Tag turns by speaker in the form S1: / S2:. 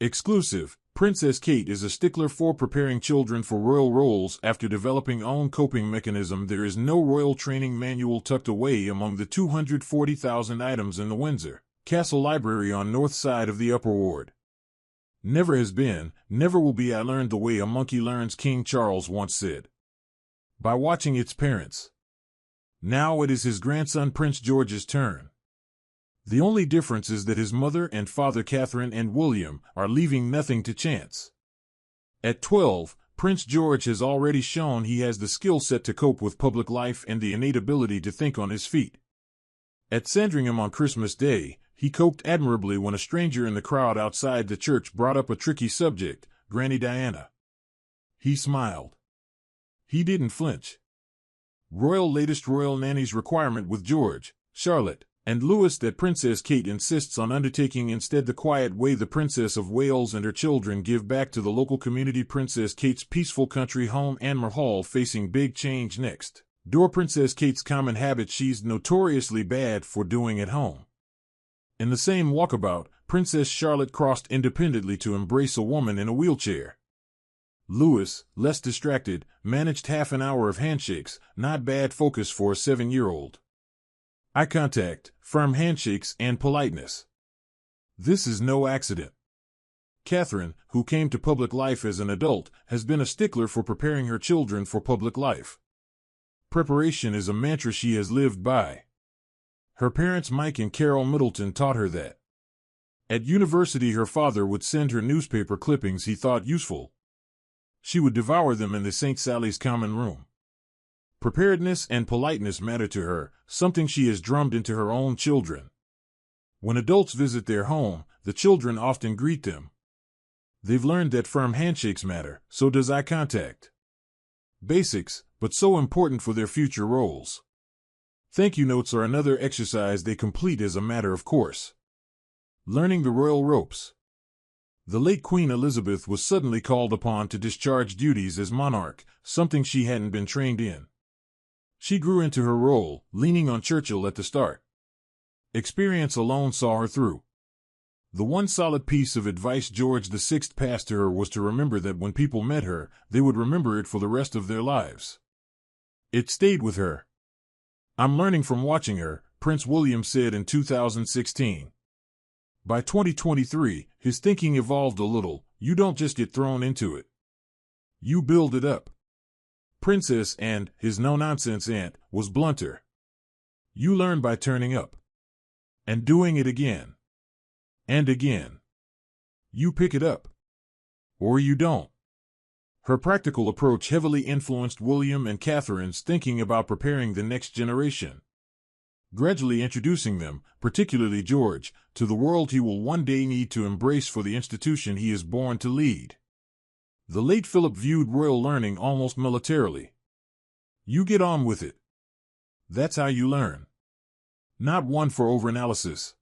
S1: Exclusive. Princess Kate is a stickler for preparing children for royal roles after developing own coping mechanism. There is no royal training manual tucked away among the 240,000 items in the Windsor Castle Library on north side of the Upper Ward. Never has been, never will be. I learned the way a monkey learns, King Charles once said. By watching its parents. Now it is his grandson Prince George's turn. The only difference is that his mother and father Catherine and William are leaving nothing to chance. At 12, Prince George has already shown he has the skill set to cope with public life and the innate ability to think on his feet. At Sandringham on Christmas Day, he coped admirably when a stranger in the crowd outside the church brought up a tricky subject, Granny Diana. He smiled. He didn't flinch. Latest royal nanny's requirement with George, Charlotte, and Louis that Princess Kate insists on undertaking instead the quiet way the Princess of Wales and her children give back to the local community. Princess Kate's peaceful country home, Anmer Hall, facing big change next door. Princess Kate's common habit she's notoriously bad for doing at home. In the same walkabout, Princess Charlotte crossed independently to embrace a woman in a wheelchair. Louis, less distracted, managed half an hour of handshakes, not bad focus for a 7-year-old. Eye contact, firm handshakes, and politeness. This is no accident. Catherine, who came to public life as an adult, has been a stickler for preparing her children for public life. Preparation is a mantra she has lived by. Her parents Mike and Carol Middleton taught her that. At university her father would send her newspaper clippings he thought useful. She would devour them in the St. Sally's common room. Preparedness and politeness matter to her, something she has drummed into her own children. When adults visit their home, the children often greet them. They've learned that firm handshakes matter, so does eye contact. Basics, but so important for their future roles. Thank you notes are another exercise they complete as a matter of course. Learning the royal ropes. The late Queen Elizabeth was suddenly called upon to discharge duties as monarch, something she hadn't been trained in. She grew into her role, leaning on Churchill at the start. Experience alone saw her through. The one solid piece of advice George VI passed to her was to remember that when people met her, they would remember it for the rest of their lives. It stayed with her. I'm learning from watching her, Prince William said in 2016. By 2023, his thinking evolved a little. You don't just get thrown into it. You build it up. Princess and his no-nonsense aunt was blunter. You learn by turning up. And doing it again. And again. You pick it up. Or you don't. Her practical approach heavily influenced William and Catherine's thinking about preparing the next generation. Gradually introducing them, particularly George, to the world he will one day need to embrace for the institution he is born to lead. The late Philip viewed royal learning almost militarily. You get on with it. That's how you learn. Not one for overanalysis.